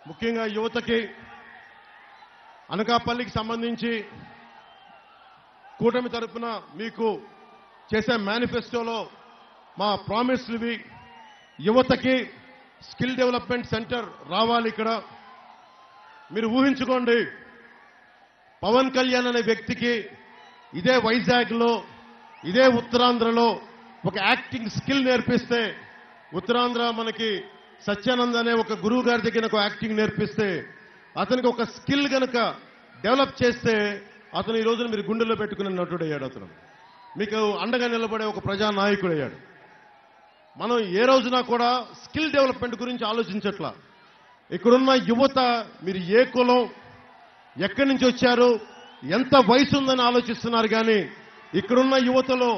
ముఖ్యంగా యువతకి అనకాపల్లికి సంబంధించి కూటమి తరపున మీకు చేసే మేనిఫెస్టోలో మా ప్రామిస్లువి యువతకి స్కిల్ డెవలప్మెంట్ సెంటర్ రావాలి. ఇక్కడ మీరు ఊహించుకోండి, పవన్ కళ్యాణ్ అనే వ్యక్తికి ఇదే వైజాగ్లో ఇదే ఉత్తరాంధ్రలో ఒక యాక్టింగ్ స్కిల్ నేర్పిస్తే, ఉత్తరాంధ్ర మనకి సత్యానంద్ అనే ఒక గురువు గారి దగ్గర ఒక యాక్టింగ్ నేర్పిస్తే, అతనికి ఒక స్కిల్ గనక డెవలప్ చేస్తే అతను ఈ రోజున మీరు గుండెల్లో పెట్టుకునే నటుడయ్యాడు. అతను మీకు అండగా నిలబడే ఒక ప్రజానాయకుడయ్యాడు. మనం ఏ రోజున కూడా స్కిల్ డెవలప్మెంట్ గురించి ఆలోచించట్లా. ఇక్కడున్న యువత మీరు ఏ కులం, ఎక్కడి నుంచి వచ్చారు, ఎంత వయసు ఉందని ఆలోచిస్తున్నారు. కానీ ఇక్కడున్న యువతలో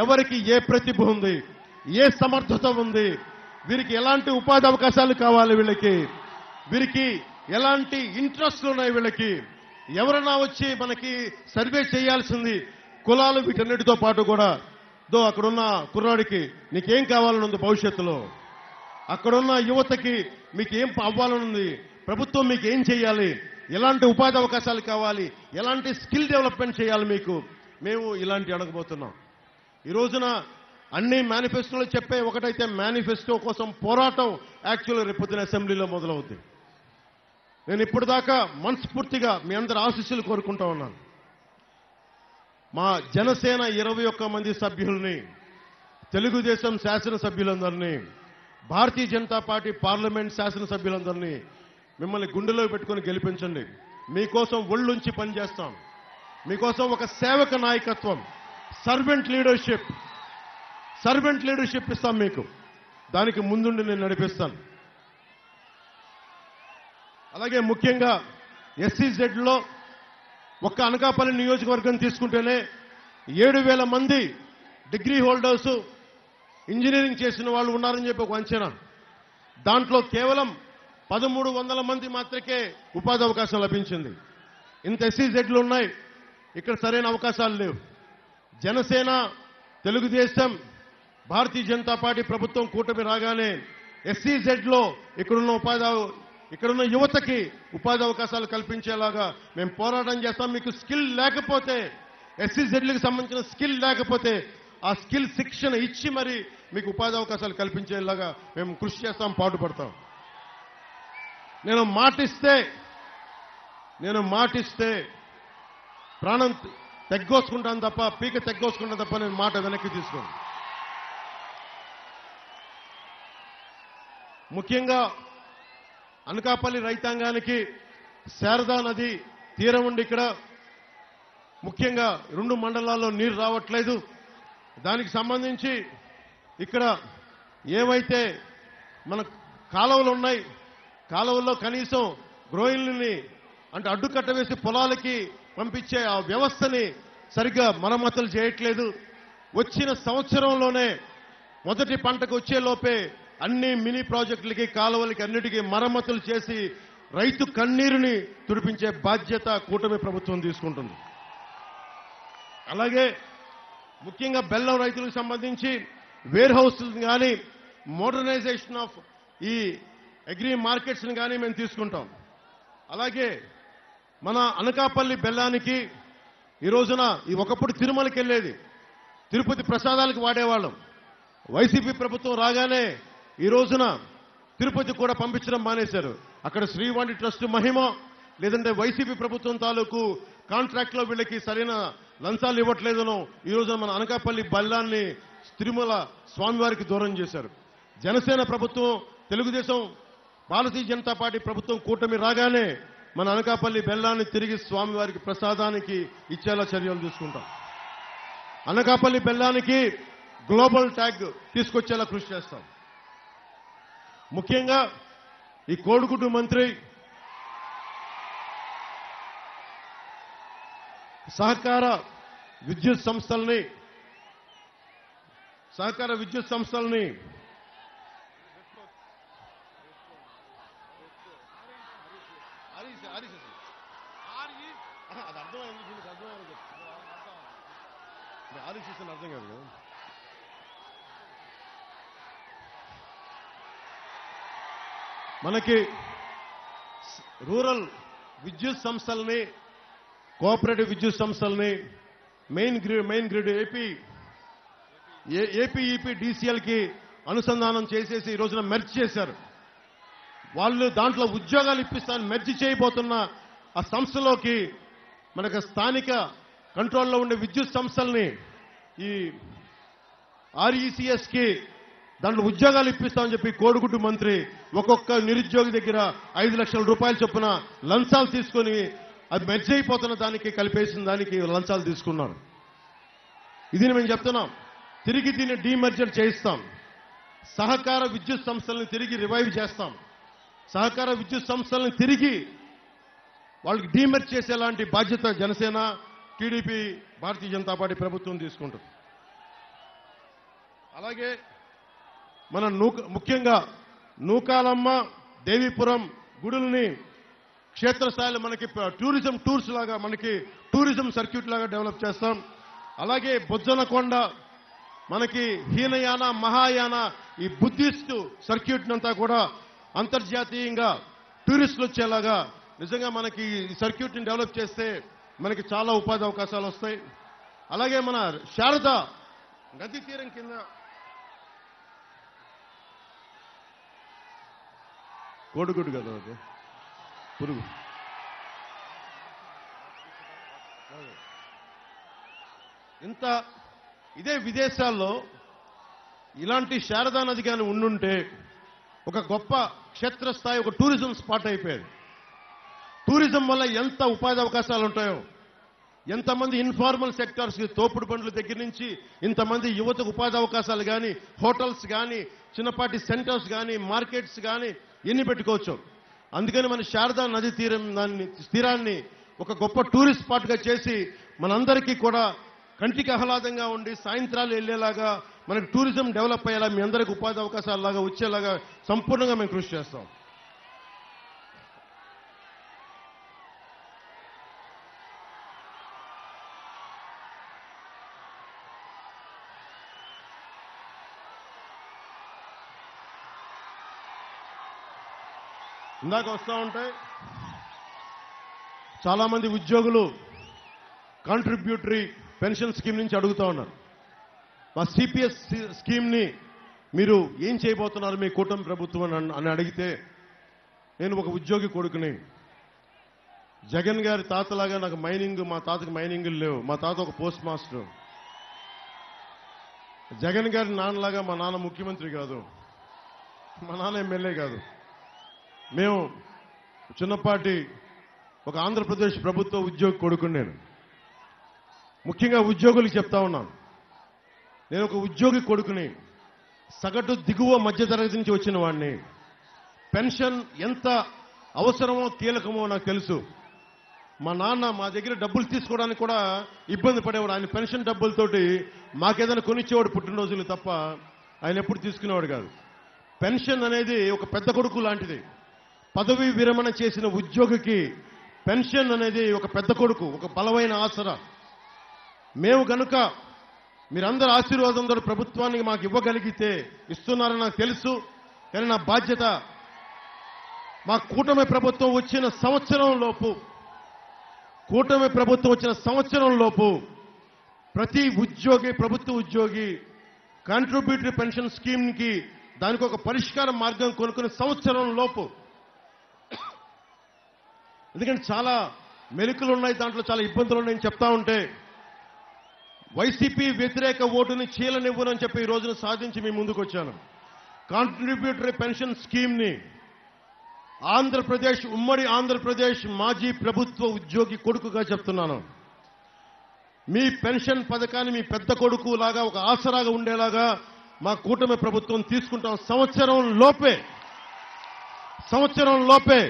ఎవరికి ఏ ప్రతిభ ఉంది, ఏ సమర్థత ఉంది, వీరికి ఎలాంటి ఉపాధి అవకాశాలు కావాలి, వీరికి ఎలాంటి ఇంట్రెస్ట్లు ఉన్నాయి, వీళ్ళకి ఎవరన్నా వచ్చి మనకి సర్వే చేయాల్సింది. కులాలు వీటన్నిటితో పాటు కూడా అక్కడున్న కుర్రాడికి నీకేం కావాలని ఉంది భవిష్యత్తులో, అక్కడున్న యువతకి మీకు ఏం అవ్వాలనుంది, ప్రభుత్వం మీకు ఏం చేయాలి, ఎలాంటి ఉపాధి అవకాశాలు కావాలి, ఎలాంటి స్కిల్ డెవలప్మెంట్ చేయాలి మీకు, మేము ఇలాంటి అడగబోతున్నాం. ఈ రోజున అన్ని మేనిఫెస్టోలు చెప్పే ఒకటైతే మేనిఫెస్టో కోసం పోరాటం యాక్చువల్గా రేపొద్దున అసెంబ్లీలో మొదలవుతుంది. నేను ఇప్పటిదాకా మనస్ఫూర్తిగా మీ అందరి ఆశీస్సులు కోరుకుంటా ఉన్నాను. మా జనసేన 21 మంది సభ్యుల్ని, తెలుగుదేశం శాసనసభ్యులందరినీ, భారతీయ జనతా పార్టీ పార్లమెంట్ శాసనసభ్యులందరినీ మిమ్మల్ని గుండెలో పెట్టుకుని గెలిపించండి. మీకోసం ఒళ్ళుంచి పనిచేస్తాం. మీకోసం ఒక సేవక నాయకత్వం, సర్వెంట్ లీడర్షిప్ ఇస్తాం మీకు. దానికి ముందుండి నేను నడిపిస్తాను. అలాగే ముఖ్యంగా SEZలో ఒక్క అనకాపల్లి నియోజకవర్గం తీసుకుంటేనే 7,000 మంది డిగ్రీ హోల్డర్స్, ఇంజనీరింగ్ చేసిన వాళ్ళు ఉన్నారని చెప్పి ఒక అంచనా. దాంట్లో కేవలం 1,300 మంది మాత్రమే ఉపాధి అవకాశం లభించింది. ఇంత SEZలు ఉన్నాయి, ఇక్కడ సరైన అవకాశాలు లేవు. జనసేన, తెలుగుదేశం, భారతీయ జనతా పార్టీ ప్రభుత్వం కూటమి రాగానే SEZలో ఇక్కడున్న యువతకి ఉపాధి అవకాశాలు కల్పించేలాగా మేము పోరాటం చేస్తాం. మీకు స్కిల్ లేకపోతే, SEZలకు సంబంధించిన స్కిల్ లేకపోతే ఆ స్కిల్ శిక్షణ ఇచ్చి మరి మీకు ఉపాధి అవకాశాలు కల్పించేలాగా మేము కృషి చేస్తాం, పాటుపడతాం. నేను మాటిస్తే ప్రాణం తెగ్గోసుకుంటాను తప్ప, పీక తెగ్గోసుకుంటాను తప్ప నేను మాట వెనక్కి తీసుకోను. ముఖ్యంగా అనకాపల్లి రైతాంగానికి శారదా నది తీరం ఉండి ఇక్కడ ముఖ్యంగా 2 మండలాల్లో నీరు రావట్లేదు. దానికి సంబంధించి ఇక్కడ ఏవైతే మన కాలువలు ఉన్నాయి, కాలువల్లో కనీసం గ్రోయిల్ని అంటే అడ్డుకట్ట వేసి పొలాలకి పంపించే ఆ వ్యవస్థని సరిగ్గా మరమ్మతులు చేయట్లేదు. వచ్చిన సంవత్సరంలోనే మొదటి పంటకు వచ్చే లోపే అన్ని మినీ ప్రాజెక్టులకి, కాలువలకి అన్నిటికీ మరమ్మతులు చేసి రైతు కన్నీరుని తుడిపించే బాధ్యత కూటమి ప్రభుత్వం తీసుకుంటుంది. అలాగే ముఖ్యంగా బెల్లం రైతులకు సంబంధించి వేర్ హౌస్లు కానీ, మోడర్నైజేషన్ ఆఫ్ ఈ అగ్రి మార్కెట్స్ని కానీ మేము తీసుకుంటాం. అలాగే మన అనకాపల్లి బెల్లానికి ఈ రోజున ఒకప్పుడు తిరుమలకి వెళ్ళేది, తిరుపతి ప్రసాదాలకు వాడేవాళ్ళం. వైసీపీ ప్రభుత్వం రాగానే ఈ రోజున తిరుపతి కూడా పంపించడం మానేశారు. అక్కడ శ్రీవాణి ట్రస్ట్ మహిమ, లేదంటే వైసీపీ ప్రభుత్వం తాలూకు కాంట్రాక్ట్లో వీళ్ళకి సరైన లంచాలు ఇవ్వట్లేదనో ఈ రోజున మన అనకాపల్లి బెల్లాన్ని తిరుమల స్వామివారికి దూరం చేశారు. జనసేన ప్రభుత్వం, తెలుగుదేశం, భారతీయ జనతా పార్టీ ప్రభుత్వం కూటమి రాగానే మన అనకాపల్లి బెల్లాన్ని తిరిగి స్వామివారికి ప్రసాదానికి ఇచ్చేలా చర్యలు తీసుకుంటాం. అనకాపల్లి బెల్లానికి గ్లోబల్ ట్యాగ్ తీసుకొచ్చేలా కృషి చేస్తాం. ముఖ్యంగా ఈ కోడిగుడ్డు మంత్రి సహకార విద్యుత్ సంస్థల్ని అర్థం కాదు. మనకి రూరల్ విద్యుత్ సంస్థల్ని, కోఆపరేటివ్ విద్యుత్ సంస్థల్ని, మెయిన్ గ్రిడ్ ఏపీఈపీ డీసీఎల్కి అనుసంధానం చేసేసి ఈ రోజున మెర్జ్ చేశారు. వాళ్ళు దాంట్లో ఉద్యోగాలు ఇప్పిస్తారని మెర్జ్ చేయబోతున్న ఆ సంస్థలోకి మనకు స్థానిక కంట్రోల్లో ఉండే విద్యుత్ సంస్థల్ని ఈ ఆర్ఈసీఎస్కి దాంట్లో ఉద్యోగాలు ఇప్పిస్తామని చెప్పి కోడిగుడ్డు మంత్రి ఒక్కొక్క నిరుద్యోగి దగ్గర 5 లక్షల రూపాయలు చొప్పున లంచాలు తీసుకొని అది మెర్జ్ అయిపోతున్న దానికి కలిపేసిన దానికి లంచాలు తీసుకున్నారు. ఇది మేము చెప్తున్నాం. తిరిగి దీన్ని డీమర్జర్ చేయిస్తాం. సహకార విద్యుత్ సంస్థలను తిరిగి రివైవ్ చేస్తాం. సహకార విద్యుత్ సంస్థలను తిరిగి వాళ్ళకి డీమర్జ్ చేసేలాంటి బాధ్యత జనసేన, టీడీపీ, భారతీయ జనతా పార్టీ ప్రభుత్వం తీసుకుంటుంది. అలాగే మన ముఖ్యంగా నూకాలమ్మ, దేవీపురం గుడుల్ని క్షేత్రస్థాయిలో మనకి టూరిజం టూర్స్ లాగా, మనకి టూరిజం సర్క్యూట్ లాగా డెవలప్ చేస్తాం. అలాగే బొజ్జనకొండ మనకి హీనయాన, మహాయాన ఈ బుద్ధిస్ట్ సర్క్యూట్ అంతా కూడా అంతర్జాతీయంగా టూరిస్టులు వచ్చేలాగా నిజంగా మనకి ఈ సర్క్యూట్ని డెవలప్ చేస్తే మనకి చాలా ఉపాధి అవకాశాలు వస్తాయి. అలాగే మన శారద నదీ తీరం కింద కోడిగుడ్డు కదా అది పురుగు ఇంత ఇదే విదేశాల్లో ఇలాంటి శారదా నది కానీ ఉండుంటే ఒక గొప్ప క్షేత్రస్థాయి ఒక టూరిజం స్పాట్ అయిపోయేది. టూరిజం వల్ల ఎంత ఉపాధి అవకాశాలు ఉంటాయో, ఎంతమంది ఇన్ఫార్మల్ సెక్టార్స్, తోపుడు బండ్ల దగ్గర నుంచి ఇంతమంది యువతకు ఉపాధి అవకాశాలు కానీ, హోటల్స్ కానీ, చిన్నపాటి సెంటర్స్ కానీ, మార్కెట్స్ కానీ ఎన్ని పెట్టుకోవచ్చు. అందుకని మన శారదా నది తీరాన్ని ఒక గొప్ప టూరిస్ట్ స్పాట్గా చేసి మనందరికీ కూడా కంటికి ఆహ్లాదంగా ఉండి సాయంత్రాలు వెళ్లేలాగా మనకి టూరిజం డెవలప్ అయ్యేలా, మీ అందరికీ ఉపాధి అవకాశాలలాగా వచ్చేలాగా సంపూర్ణంగా మేము కృషి చేస్తాం. ఇందాక వస్తూ ఉంటాయి చాలా మంది ఉద్యోగులు కాంట్రిబ్యూటరీ పెన్షన్ స్కీమ్ నుంచి అడుగుతా ఉన్నారు. మా సిపిఎస్ స్కీమ్ని మీరు ఏం చేయబోతున్నారు మీ కూటమి ప్రభుత్వం అని అడిగితే, నేను ఒక ఉద్యోగి కొడుకుని, జగన్ గారి తాతలాగా నాకు మా తాతకి మైనింగులు లేవు. మా తాత ఒక పోస్ట్ మాస్టర్. జగన్ గారి నాన్నలాగా మా నాన్న ముఖ్యమంత్రి కాదు, మా నాన్న ఎమ్మెల్యే కాదు. మేము చిన్నపాటి ఒక ఆంధ్రప్రదేశ్ ప్రభుత్వ ఉద్యోగి కొడుకుని. నేను ముఖ్యంగా ఉద్యోగులకు చెప్తా ఉన్నాను, నేను ఒక ఉద్యోగి కొడుకుని, సగటు దిగువ మధ్యతరగతి నుంచి వచ్చిన వాడిని. పెన్షన్ ఎంత అవసరమో కీలకమో నాకు తెలుసు. మా నాన్న మా దగ్గర డబ్బులు తీసుకోవడానికి కూడా ఇబ్బంది పడేవాడు. ఆయన పెన్షన్ డబ్బులతోటి మాకేదైనా కొనిచ్చేవాడు పుట్టినరోజులు తప్ప ఆయన ఎప్పుడు తీసుకునేవాడు కాదు. పెన్షన్ అనేది ఒక పెద్ద కొడుకు లాంటిది. పదవీ విరమణ చేసిన ఉద్యోగికి పెన్షన్ అనేది ఒక పెద్ద కొడుకు, ఒక బలమైన ఆసరా. మేము కనుక మీరందరూ ఆశీర్వాదంతో ప్రభుత్వానికి మాకు ఇవ్వగలిగితే, ఇస్తున్నారని నాకు తెలుసు, కానీ నా బాధ్యత మా కూటమి ప్రభుత్వం వచ్చిన సంవత్సరం లోపు ప్రతి ఉద్యోగి, ప్రభుత్వ ఉద్యోగి కాంట్రిబ్యూటరీ పెన్షన్ స్కీమ్కి దానికి ఒక పరిష్కార మార్గం కొనుక్కునే సంవత్సరం లోపు. ఎందుకంటే చాలా మెలికలు ఉన్నాయి, దాంట్లో చాలా ఇబ్బందులు ఉన్నాయని చెప్తా ఉంటే, వైసీపీ వ్యతిరేక ఓటుని చీలనివ్వనని చెప్పి ఈ రోజున సాధించి మీ ముందుకు వచ్చాను. కాంట్రిబ్యూటరీ పెన్షన్ స్కీమ్ని ఉమ్మడి ఆంధ్రప్రదేశ్ మాజీ ప్రభుత్వ ఉద్యోగి కొడుకుగా చెప్తున్నాను. మీ పెన్షన్ పథకాన్ని మీ పెద్ద కొడుకు లాగా ఒక ఆసరాగా ఉండేలాగా మా కూటమి ప్రభుత్వం తీసుకుంటాం. సంవత్సరం లోపే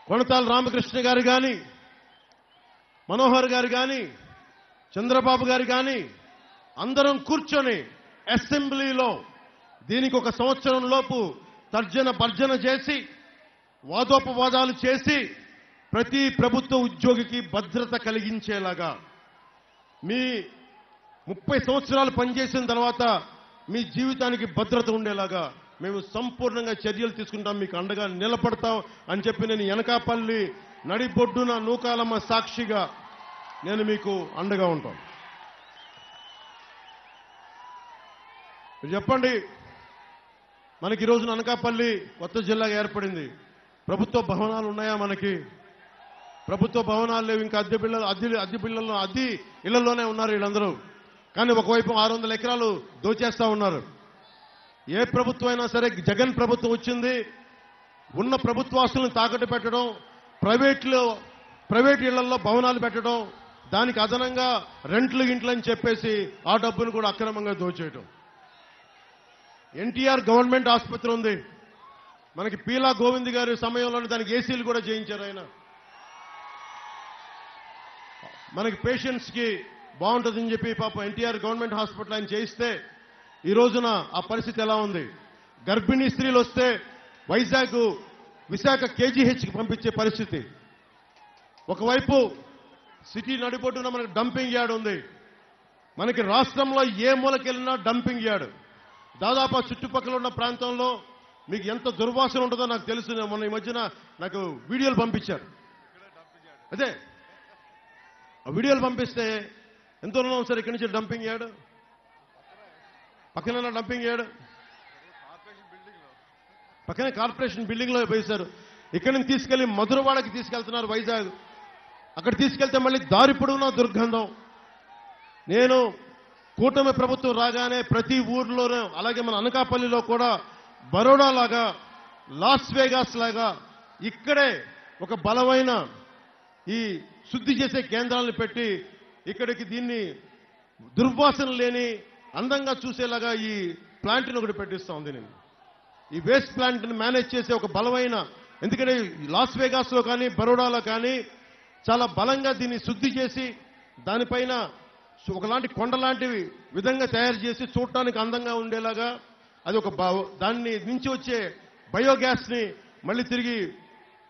కొణతాల రామకృష్ణ గారు కానీ, మనోహర్ గారు కానీ, చంద్రబాబు గారు కానీ అందరం కూర్చొని అసెంబ్లీలో దీనికి ఒక సంవత్సరం లోపు తర్జన భర్జన చేసి, వాదోపవాదాలు చేసి, ప్రతి ప్రభుత్వ ఉద్యోగికి భద్రత కలిగించేలాగా, మీ 30 సంవత్సరాలు పనిచేసిన తర్వాత మీ జీవితానికి భద్రత ఉండేలాగా మేము సంపూర్ణంగా చర్యలు తీసుకుంటాం, మీకు అండగా నిలబడతాం అని చెప్పి నేను ఎనకాపల్లి నడిబొడ్డున నూకాలమ్మ సాక్షిగా నేను మీకు అండగా ఉంటాను. మీరు చెప్పండి, మనకి ఈ రోజున అనకాపల్లి కొత్త జిల్లాగా ఏర్పడింది. ప్రభుత్వ భవనాలు ఉన్నాయా? మనకి ప్రభుత్వ భవనాలు లేవు. ఇంకా అద్దె ఇళ్లలోనే ఉన్నారు వీళ్ళందరూ. కానీ ఒకవైపు 600 ఎకరాలు దోచేస్తా ఉన్నారు. ఏ ప్రభుత్వం అయినా సరే, జగన్ ప్రభుత్వం వచ్చింది, ఉన్న ప్రభుత్వాస్తులను తాకట్టు పెట్టడం, ప్రైవేట్ ఇళ్లలో భవనాలు పెట్టడం, దానికి అదనంగా రెంట్లు గింట్లు అని చెప్పేసి ఆ డబ్బును కూడా అక్రమంగా దోచేయడం. ఎన్టీఆర్ గవర్నమెంట్ ఆసుపత్రి ఉంది మనకి. పీలా గోవింద్ గారి సమయంలోనే దానికి ఏసీలు కూడా చేయించారు ఆయన. మనకి పేషెంట్స్ కి బాగుంటుందని చెప్పి పాపం ఎన్టీఆర్ గవర్నమెంట్ హాస్పిటల్ ఆయన చేయిస్తే ఈ రోజున ఆ పరిస్థితి ఎలా ఉంది? గర్భిణీ స్త్రీలు వస్తే విశాఖ కేజీహెచ్కి పంపించే పరిస్థితి. ఒకవైపు సిటీ నడిబొడ్డున మనకి డంపింగ్ యార్డ్ ఉంది. మనకి రాష్ట్రంలో ఏ మూలకెళ్ళినా డంపింగ్ యార్డ్. దాదాపు ఆ చుట్టుపక్కల ఉన్న ప్రాంతంలో మీకు ఎంత దుర్వాసన ఉంటుందో నాకు తెలుసు. మొన్న ఈ మధ్యన నాకు వీడియోలు పంపించారు. అదే ఆ వీడియోలు పంపిస్తే ఎంత ఉన్నాం సార్ ఇక్కడి నుంచి డంపింగ్ యార్డ్, పక్కన డంపింగ్ యార్డ్, పక్కనే కార్పొరేషన్ బిల్డింగ్ లో వేశారు. ఇక్కడి నుంచి తీసుకెళ్లి మధురవాడకి తీసుకెళ్తున్నారు, వైజాగ్. అక్కడ తీసుకెళ్తే మళ్ళీ దారి పొడవునా దుర్గంధం. నేను కూటమి ప్రభుత్వం రాగానే ప్రతి ఊర్లోనూ, అలాగే మన అనకాపల్లిలో కూడా బరోడా లాగా, లాస్ వేగాస్ లాగా ఇక్కడే ఒక బలమైన ఈ శుద్ధి చేసే కేంద్రాలను పెట్టి ఇక్కడికి దీన్ని దుర్వాసన లేని అందంగా చూసేలాగా ఈ ప్లాంట్ని ఒకటి పెట్టిస్తా ఉంది. నేను ఈ వేస్ట్ ప్లాంట్ని మేనేజ్ చేసే ఒక బలమైన, ఎందుకంటే లాస్ వేగాస్లో కానీ బరోడాలో కానీ చాలా బలంగా దీన్ని శుద్ధి చేసి దానిపైన ఒకలాంటి కొండలాంటివి విధంగా తయారు చేసి చూడటానికి అందంగా ఉండేలాగా అది ఒక దాన్ని నుంచి వచ్చే బయోగ్యాస్ ని మళ్ళీ తిరిగి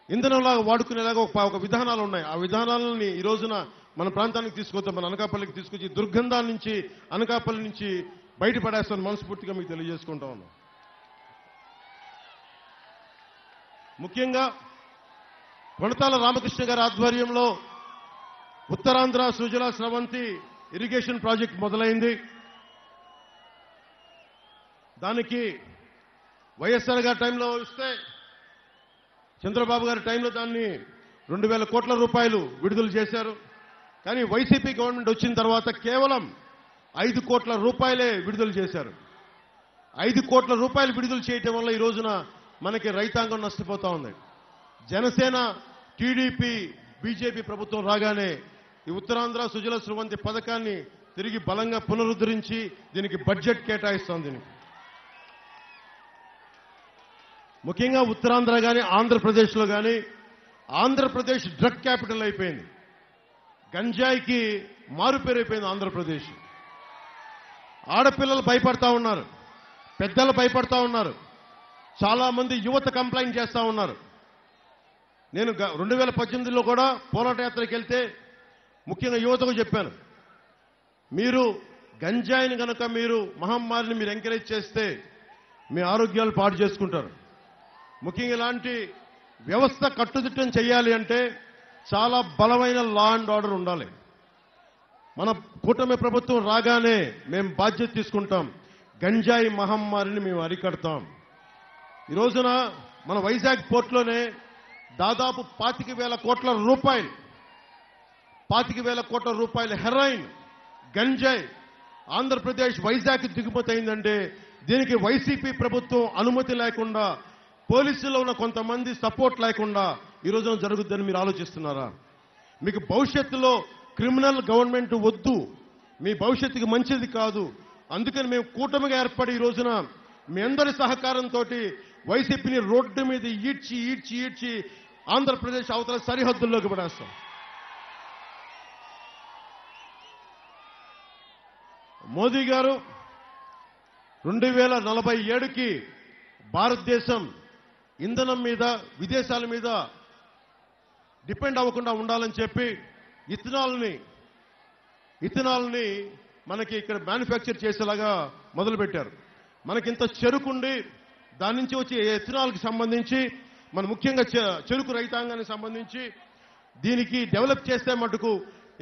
ఇంధనంలాగా వాడుకునేలాగా ఒక విధానాలు ఉన్నాయి. ఆ విధానాలని ఈ రోజున మన ప్రాంతానికి తీసుకొద్దాం, మన అనకాపల్లికి తీసుకొచ్చి దుర్గంధాల నుంచి అనకాపల్లి నుంచి బయటపడేస్తాను మనస్ఫూర్తిగా మీకు తెలియజేసుకుంటా ఉన్నాం. ముఖ్యంగా కొణతాల రామకృష్ణ గారి ఆధ్వర్యంలో ఉత్తరాంధ్ర సుజల స్రవంతి ఇరిగేషన్ ప్రాజెక్ట్ మొదలైంది. దానికి వైఎస్ఆర్ గారి టైంలో ఇస్తే, చంద్రబాబు గారి టైంలో దాన్ని 2000 కోట్ల రూపాయలు విడుదల చేశారు. కానీ వైసీపీ గవర్నమెంట్ వచ్చిన తర్వాత కేవలం 5 కోట్ల రూపాయలే విడుదల చేశారు. 5 కోట్ల రూపాయలు విడుదల చేయటం వల్ల ఈ రోజున మనకి రైతాంగం నష్టపోతా ఉంది. జనసేన, టీడీపీ, బీజేపీ ప్రభుత్వం రాగానే ఈ ఉత్తరాంధ్ర సుజల స్రవంతి పథకాన్ని తిరిగి బలంగా పునరుద్ధరించి దీనికి బడ్జెట్ కేటాయిస్తోంది. ముఖ్యంగా ఉత్తరాంధ్ర కానీ ఆంధ్రప్రదేశ్లో కానీ, ఆంధ్రప్రదేశ్ డ్రగ్ క్యాపిటల్ అయిపోయింది. గంజాయికి మారుపేరైపోయింది ఆంధ్రప్రదేశ్. ఆడపిల్లలు భయపడతా ఉన్నారు, పెద్దలు భయపడతా ఉన్నారు, చాలా మంది యువత కంప్లైంట్ చేస్తా ఉన్నారు. నేను 2018లో కూడా పోరాట యాత్రకి వెళ్తే ముఖ్యంగా యువతకు చెప్పాను, మీరు గంజాయిని కనుక మీరు మహమ్మారిని మీరు ఎంకరేజ్ చేస్తే మీ ఆరోగ్యాలు పాడు చేసుకుంటారు. ముఖ్యంగా ఇలాంటి వ్యవస్థ కట్టుదిట్టం చేయాలి అంటే చాలా బలమైన లా అండ్ ఆర్డర్ ఉండాలి. మన కూటమి ప్రభుత్వం రాగానే మేము బాధ్యత తీసుకుంటాం, గంజాయి మహమ్మారిని మేము అరికడతాం. ఈ రోజున మన వైజాగ్ పోర్టులోనే దాదాపు 25,000 కోట్ల రూపాయలు, 25,000 కోట్ల రూపాయల హెరాయిన్, గంజాయి ఆంధ్రప్రదేశ్ వైజాగ్ దిగుమతి అయిందంటే దీనికి వైసీపీ ప్రభుత్వం అనుమతి లేకుండా, పోలీసుల్లో ఉన్న కొంతమంది సపోర్ట్ లేకుండా ఈ రోజున జరుగుద్దని మీరు ఆలోచిస్తున్నారా? మీకు భవిష్యత్తులో క్రిమినల్ గవర్నమెంట్ వద్దు, మీ భవిష్యత్తుకి మంచిది కాదు. అందుకని మేము కూటమిగా ఏర్పడి ఈ రోజున మీ అందరి సహకారంతో వైసీపీని రోడ్డు మీద ఈడ్చి ఈడ్చి ఈడ్చి ఆంధ్రప్రదేశ్ అవతల సరిహద్దుల్లోకి పడేస్తాం. మోదీ గారు 2047కి భారతదేశం ఇంధనం మీద, విదేశాల మీద డిపెండ్ అవ్వకుండా ఉండాలని చెప్పి ఇథనాల్ని మనకి ఇక్కడ మ్యానుఫ్యాక్చర్ చేసేలాగా మొదలుపెట్టారు. మనకింత చెరుకుండి దాని నుంచి వచ్చే ఎథనాల్కి సంబంధించి మన ముఖ్యంగా చెరుకు రైతాంగానికి సంబంధించి దీనికి డెవలప్ చేస్తే మటుకు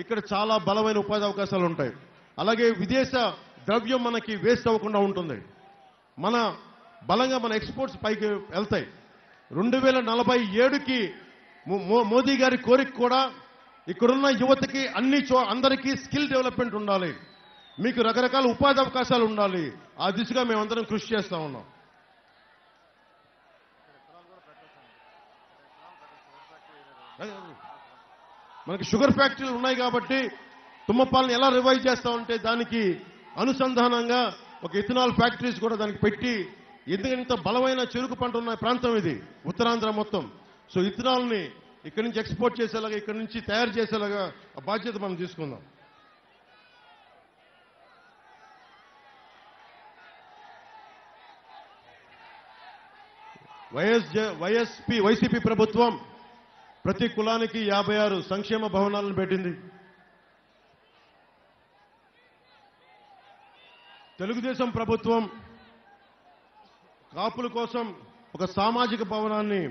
ఇక్కడ చాలా బలమైన ఉపాధి అవకాశాలు ఉంటాయి. అలాగే విదేశ ద్రవ్యం మనకి వేస్ట్ అవ్వకుండా ఉంటుంది. మన బలంగా మన ఎక్స్పోర్ట్స్ పైకి వెళ్తాయి. 2047కి మోదీ గారి కోరిక కూడా ఇక్కడున్న యువతకి అందరికీ స్కిల్ డెవలప్మెంట్ ఉండాలి, మీకు రకరకాల ఉపాధి అవకాశాలు ఉండాలి. ఆ దిశగా మేమందరం కృషి చేస్తా ఉన్నాం. మనకి షుగర్ ఫ్యాక్టరీలు ఉన్నాయి కాబట్టి తుమ్మపాలను ఎలా రివైవ్ చేస్తామంటే దానికి అనుసంధానంగా ఒక ఇథనాల్ ఫ్యాక్టరీస్ కూడా దానికి పెట్టి, ఎందుకంటే ఇంత బలమైన చెరుకు పంట ఉన్న ప్రాంతం ఇది ఉత్తరాంధ్ర మొత్తం. సో ఇథనాల్ని ఇక్కడి నుంచి ఎక్స్పోర్ట్ చేసేలాగా, ఇక్కడి నుంచి తయారు చేసేలాగా ఆ బాధ్యత మనం తీసుకుందాం. వైసీపీ ప్రభుత్వం ప్రతి కులానికి 56 సంక్షేమ భవనాలను పెట్టింది. తెలుగుదేశం ప్రభుత్వం కాపుల కోసం ఒక సామాజిక భవనాన్ని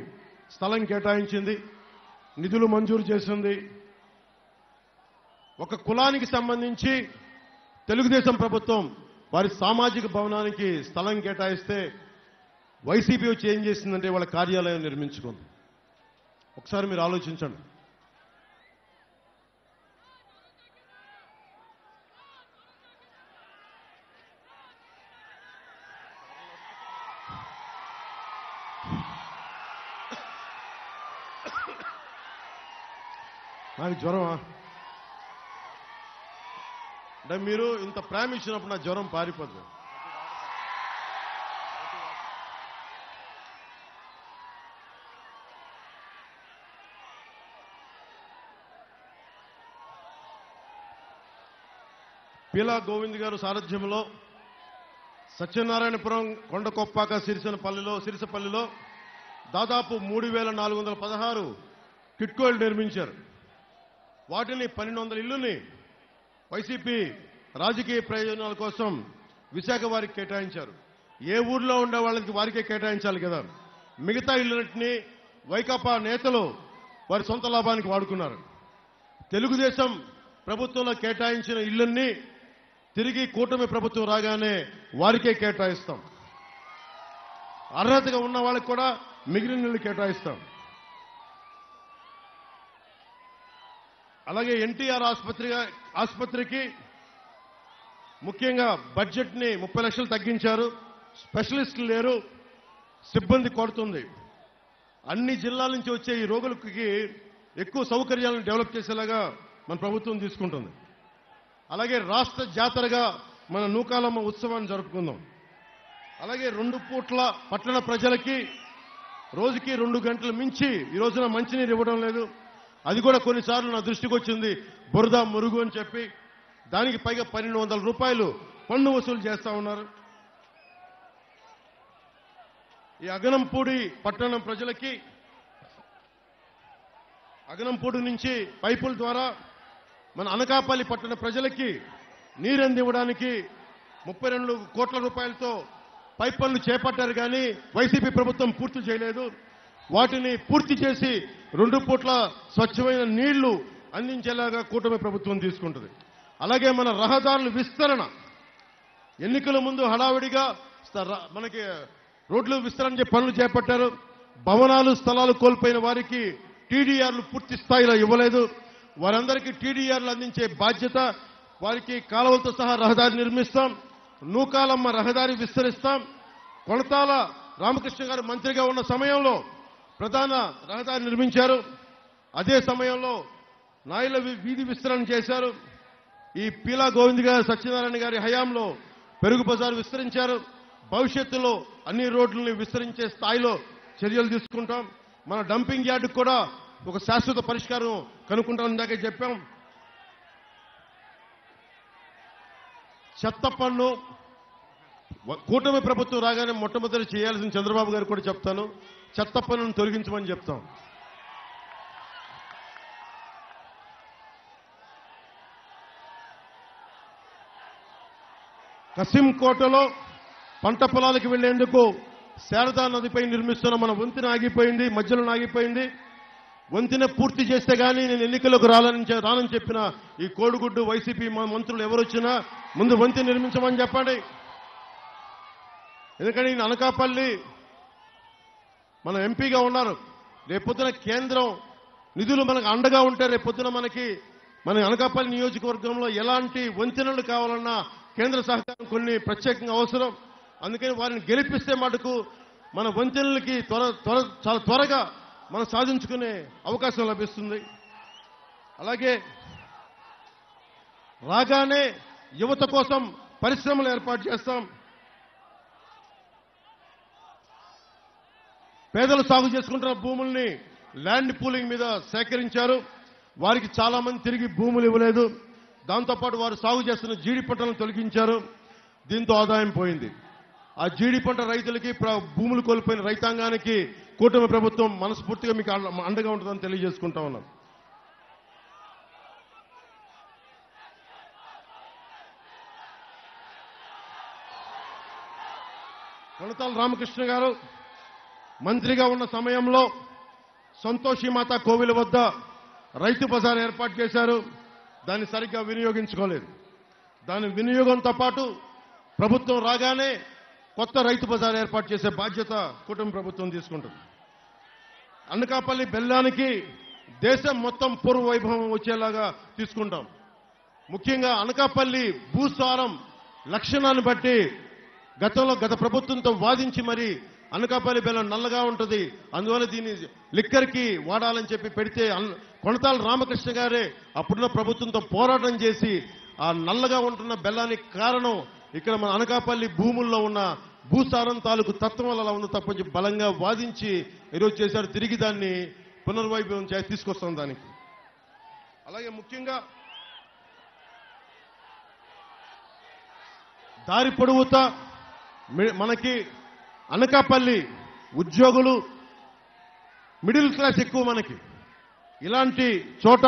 స్థలం కేటాయించింది, నిధులు మంజూరు చేసింది. ఒక కులానికి సంబంధించి తెలుగుదేశం ప్రభుత్వం వారి సామాజిక భవనానికి స్థలం కేటాయిస్తే వైసీపీ వచ్చి ఏం చేసిందంటే వాళ్ళ కార్యాలయం నిర్మించుకుంది. ఒకసారి మీరు ఆలోచించండి. నాకు జ్వరమా అంటే మీరు ఇంత ప్రేమ ఇచ్చినప్పుడు నా జ్వరం పారిపోతుంది. పీలా గోవింద్ గారు సారథ్యంలో సత్యనారాయణపురం, కొండకొప్పాక, సిరిసపల్లిలో దాదాపు 3416 కిట్కోలు నిర్మించారు. వాటిని 1200 ఇళ్లని వైసీపీ రాజకీయ ప్రయోజనాల కోసం విశాఖ వారికి కేటాయించారు. ఏ ఊర్లో ఉండే వాళ్ళకి వారికే కేటాయించాలి కదా. మిగతా ఇళ్లన్నింటినీ వైకాపా నేతలు వారి సొంత లాభానికి వాడుకున్నారు. తెలుగుదేశం ప్రభుత్వంలో కేటాయించిన ఇళ్లన్నీ తిరిగి కూటమి ప్రభుత్వం రాగానే వారికే కేటాయిస్తాం. అర్హతగా ఉన్న వాళ్ళకి కూడా మిగిలిన ఇళ్లు కేటాయిస్తాం. అలాగే ఎన్టీఆర్ ఆసుపత్రికి ముఖ్యంగా బడ్జెట్ని 30 లక్షలు తగ్గించారు. స్పెషలిస్టులు లేరు, సిబ్బంది కొడుతుంది. అన్ని జిల్లాల నుంచి వచ్చే ఈ రోగులకి ఎక్కువ సౌకర్యాలను డెవలప్ చేసేలాగా మన ప్రభుత్వం తీసుకుంటుంది. అలాగే రాష్ట్ర జాతరగా మన నూకాలమ్మ ఉత్సవాన్ని జరుపుకుందాం. అలాగే 2 పూట్ల పట్టణ ప్రజలకి రోజుకి 2 గంటలు మించి ఈ రోజున మంచినీరు ఇవ్వడం లేదు. అది కూడా కొన్నిసార్లు నా దృష్టికి వచ్చింది, బురద మురుగు అని చెప్పి దానికి పైగా 1200 రూపాయలు పన్ను వసూలు చేస్తా ఉన్నారు. ఈ అగనంపూడి పట్టణం ప్రజలకి అగనంపూడి నుంచి పైపుల ద్వారా మన అనకాపల్లి పట్టణ ప్రజలకి నీరు అందివ్వడానికి 32 కోట్ల రూపాయలతో పైప్ పనులు చేపట్టారు. కానీ వైసీపీ ప్రభుత్వం పూర్తి చేయలేదు. వాటిని పూర్తి చేసి 2 పూట్ల స్వచ్ఛమైన నీళ్లు అందించేలాగా కూటమి ప్రభుత్వం తీసుకుంటుంది. అలాగే మన రహదారుల విస్తరణ, ఎన్నికల ముందు హడావిడిగా మనకి రోడ్లు విస్తరణ పనులు చేపట్టారు. భవనాలు, స్థలాలు కోల్పోయిన వారికి టీడీఆర్లు పూర్తి స్థాయిలో ఇవ్వలేదు. వారందరికీ టీడీఆర్లు అందించే బాధ్యత, వారికి కాలువలతో సహా రహదారి నిర్మిస్తాం. నూకాలమ్మ రహదారి విస్తరిస్తాం. కొణతాల రామకృష్ణ గారు మంత్రిగా ఉన్న సమయంలో ప్రధాన రహదారి నిర్మించారు. అదే సమయంలో నాయల వీధి విస్తరణ చేశారు. ఈ పీలా గోవింద్ గారు, సత్యనారాయణ గారి హయాంలో పెరుగు బజారు విస్తరించారు. భవిష్యత్తులో అన్ని రోడ్లని విస్తరించే స్థాయిలో చర్యలు తీసుకుంటాం. మన డంపింగ్ యార్డుకు కూడా ఒక శాశ్వత పరిష్కారం కనుక్కుంటాం. ఇందాకే చెప్పాం. చెత్త పన్ను కూటమి ప్రభుత్వం రాగానే మొట్టమొదటి చేయాల్సిన చంద్రబాబు గారు కూడా చెప్తాను, చెత్త పన్నును తొలగించమని చెప్తాం. కసింకోటలో పంట పొలాలకు వెళ్లేందుకు శారదా నదిపై నిర్మిస్తున్న మన వంతెన ఆగిపోయింది, మధ్యలో ఆగిపోయింది. వంతెన పూర్తి చేస్తే గానీ నేను ఎన్నికలకు రానని చెప్పిన ఈ కోడిగుడ్డు వైసీపీ మంత్రులు ఎవరు వచ్చినా ముందు వంతెన నిర్మించమని చెప్పండి. ఎందుకంటే ఈయన అనకాపల్లి మన ఎంపీగా ఉన్నారు. రేపొద్దున కేంద్రం నిధులు మనకు అండగా ఉంటే రేపొద్దున మన అనకాపల్లి నియోజకవర్గంలో ఎలాంటి వంతెనలు కావాలన్నా కేంద్ర సహకారం కొన్ని ప్రత్యేకంగా అవసరం. అందుకని వారిని గెలిపిస్తే మటుకు మన వంతెనలకి చాలా త్వరగా మనం సాధించుకునే అవకాశం లభిస్తుంది. అలాగే రాగానే యువత కోసం పరిశ్రమలు ఏర్పాటు చేస్తాం. పేదలు సాగు చేసుకుంటున్న భూముల్ని ల్యాండ్ పూలింగ్ మీద సేకరించారు. వారికి చాలా మంది తిరిగి భూములు ఇవ్వలేదు. దాంతోపాటు వారు సాగు చేస్తున్న జీడి పంటలను తొలగించారు. దీంతో ఆదాయం పోయింది. ఆ జీడి పంట రైతులకి, భూములు కోల్పోయిన రైతాంగానికి కూటమి ప్రభుత్వం మనస్ఫూర్తిగా మీకు అండగా ఉంటుందని తెలియజేసుకుంటా ఉన్నాం. కొనతాల రామకృష్ణ గారు మంత్రిగా ఉన్న సమయంలో సంతోషిమాత కోవిల వద్ద రైతు బజార్ ఏర్పాటు చేశారు. దాన్ని సరిగ్గా వినియోగించుకోలేదు. దాని వినియోగంతో పాటు ప్రభుత్వం రాగానే కొత్త రైతు బజార్ ఏర్పాటు చేసే బాధ్యత కుటుంబ ప్రభుత్వం తీసుకుంటుంది. అనకాపల్లి బెల్లానికి దేశం మొత్తం పూర్వ వైభవం వచ్చేలాగా తీసుకుంటాం. ముఖ్యంగా అనకాపల్లి భూసారం లక్షణాన్ని బట్టి గత ప్రభుత్వంతో వాదించి మరి అనకాపల్లి బెల్లం నల్లగా ఉంటుంది, అందువల్ల దీన్ని లిక్కర్కి వాడాలని చెప్పి పెడితే కొనతాల రామకృష్ణ గారే అప్పుడున్న ప్రభుత్వంతో పోరాటం చేసి ఆ నల్లగా ఉంటున్న బెల్లానికి కారణం ఇక్కడ మన అనకాపల్లి భూముల్లో ఉన్న భూసారం తాలూకు తత్వం వల్ల ఉంది తప్పని బలంగా వాదించి ఈరోజు చేశారు. తిరిగి దాన్ని పునర్వైభవం తీసుకొస్తాం దానికి. అలాగే ముఖ్యంగా దారి పొడవుతా మనకి అనకాపల్లి ఉద్యోగులు మిడిల్ క్లాస్ ఎక్కువ. మనకి ఇలాంటి చోట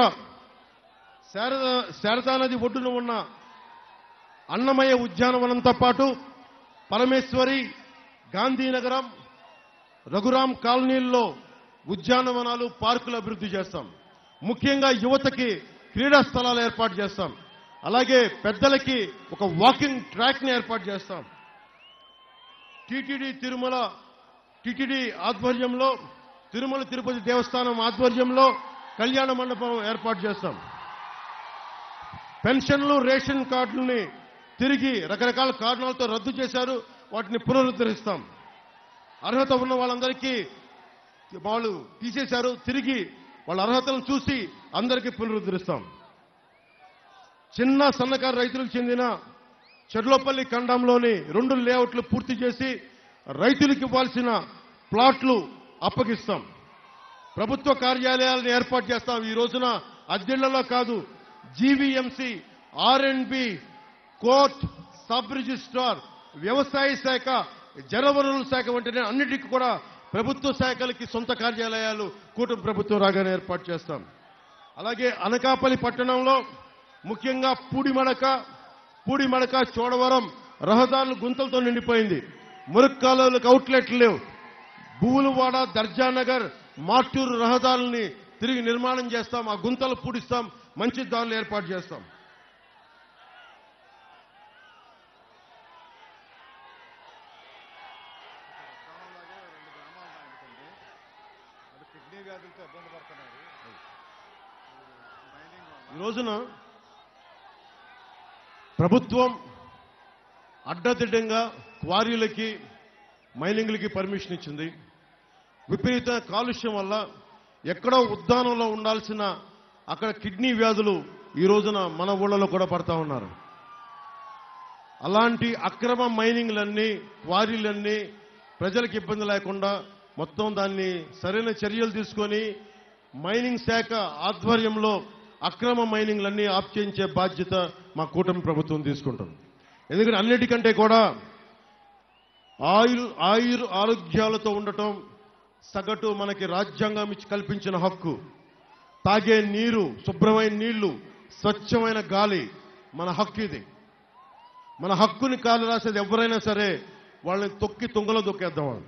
శారదా నది ఒడ్డున ఉన్న అన్నమయ్య ఉద్యానవనంతో పాటు పరమేశ్వరి, గాంధీనగరం, రఘురాం కాలనీల్లో ఉద్యానవనాలు, పార్కులు అభివృద్ధి చేస్తాం. ముఖ్యంగా యువతకి క్రీడా స్థలాలు ఏర్పాటు చేస్తాం. అలాగే పెద్దలకి ఒక వాకింగ్ ట్రాక్ ని ఏర్పాటు చేస్తాం. టీటీడీ ఆధ్వర్యంలో, తిరుమల తిరుపతి దేవస్థానం ఆధ్వర్యంలో కళ్యాణ మండపం ఏర్పాటు చేస్తాం. పెన్షన్లు, రేషన్ కార్డుల్ని తిరిగి రకరకాల కారణాలతో రద్దు చేశారు, వాటిని పునరుద్ధరిస్తాం. అర్హత ఉన్న వాళ్ళందరికీ వాళ్ళు తీసేశారు, తిరిగి వాళ్ళ అర్హతలను చూసి అందరికీ పునరుద్ధరిస్తాం. చిన్న సన్నకారు రైతులకు చెందిన చెడ్లోపల్లి ఖండంలోని 2 లేఅవుట్లు పూర్తి చేసి రైతులకు ఇవ్వాల్సిన ప్లాట్లు అప్పగిస్తాం. ప్రభుత్వ కార్యాలయాలను ఏర్పాటు చేస్తాం. ఈ రోజున అద్దెళ్లలో కాదు, జీవీఎంసీ, ఆర్ఎండ్బి, కోర్ట్, సబ్ రిజిస్ట్రార్, వ్యవసాయ శాఖ, జలవనరుల శాఖ వంటి అన్నిటికీ కూడా ప్రభుత్వ శాఖలకి సొంత కార్యాలయాలు కూటమి ప్రభుత్వం రాగానే ఏర్పాటు చేస్తాం. అలాగే అనకాపల్లి పట్టణంలో ముఖ్యంగా పూడిమడక, చోడవరం రహదారులు గుంతలతో నిండిపోయింది. మురుక్కాలువలకు అవుట్లెట్లు లేవు. భూలువాడ, దర్జానగర్, మార్టూరు రహదారుల్ని తిరిగి నిర్మాణం చేస్తాం. ఆ గుంతలు పూడిస్తాం, మంచి దారులు ఏర్పాటు చేస్తాం. ఈ రోజున ప్రభుత్వం అడ్డదిడ్డంగా క్వారీలకి, మైనింగ్లకి పర్మిషన్ ఇచ్చింది. విపరీత కాలుష్యం వల్ల ఎక్కడో ఉద్దానంలో ఉండాల్సిన అక్కడ కిడ్నీ వ్యాధులు ఈ రోజున మన ఊళ్ళలో కూడా పడతా ఉన్నారు. అలాంటి అక్రమ మైనింగ్లన్నీ, క్వారీలన్నీ ప్రజలకు ఇబ్బంది లేకుండా మొత్తం దాన్ని సరైన చర్యలు తీసుకొని మైనింగ్ శాఖ ఆధ్వర్యంలో అక్రమ మైనింగ్లన్నీ ఆఫ్ చేయించే బాధ్యత మా కూటమి ప్రభుత్వం తీసుకుంటుంది. ఎందుకంటే అన్నిటికంటే కూడా ఆరోగ్యాలతో ఉండటం సగటు మనకి రాజ్యాంగం ఇచ్చి కల్పించిన హక్కు. తాగే నీరు, శుభ్రమైన నీళ్లు, స్వచ్ఛమైన గాలి మన హక్కు. ఇది మన హక్కుని కాలు రాసేది ఎవరైనా సరే వాళ్ళని తొక్కి తుంగలో దొక్కేద్దాం.